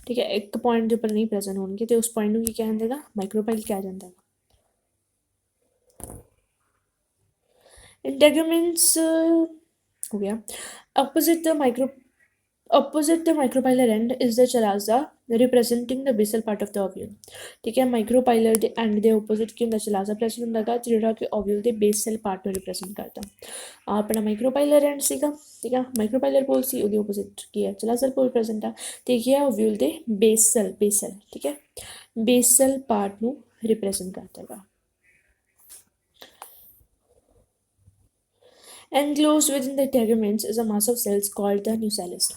ਠੀਕ ਹੈ, ਇੱਕ ਪੁਆਇੰਟ ਦੇ ਉੱਪਰ ਨਹੀਂ ਪ੍ਰੈਜ਼ੈਂਟ ਹੋਣਗੇ ਤੇ ਉਸ ਪੁਆਇੰਟ ਨੂੰ ਕੀ ਕਿਹਾ ਜਾਂਦਾ ਹੈਗਾ, ਮਾਈਕਰੋਪਾਈਲ ਕਿਹਾ ਜਾਂਦਾ ਹੈਗਾ। ਇੰਟੈਗੂਮੈਂਟਸ ਹੋ ਗਿਆ। Opposite the micropylar end is the chalaza representing the basal part of the ovule, ਠੀਕ ਹੈ। ਮਾਈਕਰੋਪਾਈਲਰ ਦੇ ਐਂਡ ਦੇ ਆਪੋਜ਼ਿਟ ਕੀ ਹੁੰਦਾ, ਚਲਾਜ਼ਾ ਪ੍ਰੈਜ਼ੈਂਟ ਹੁੰਦਾ ਗਾ ਜਿਹੜਾ ਕਿ ਓਵਿਊਲ ਦੇ ਬੇਸਲ ਪਾਰਟ ਨੂੰ ਰਿਪਰੈਜ਼ੈਂਟ ਕਰਦਾ। ਆਹ ਆਪਣਾ ਮਾਈਕਰੋਪਾਈਲਰ ਐਂਡ ਸੀਗਾ, ਠੀਕ ਆ, ਮਾਈਕਰੋਪਾਈਲਰ ਪੋਲ ਸੀ, ਉਹਦੇ ਆਪੋਜ਼ਿਟ ਕੀ ਹੈ, ਚਲਾਜ਼ਰ ਪੋਲ ਪ੍ਰੈਜ਼ੈਂਟ ਆ, ਤੇ ਕੀ ਹੈ ਓਵਿਊਲ ਦੇ ਬੇਸਲ, ਠੀਕ ਹੈ, ਬੇਸਲ ਪਾਰਟ ਨੂੰ ਰਿਪਰੈਜ਼ੈਂਟ ਕਰਦਾ ਹੈਗਾ। Enclosed within the teguments is a mass of cells called the nucellus.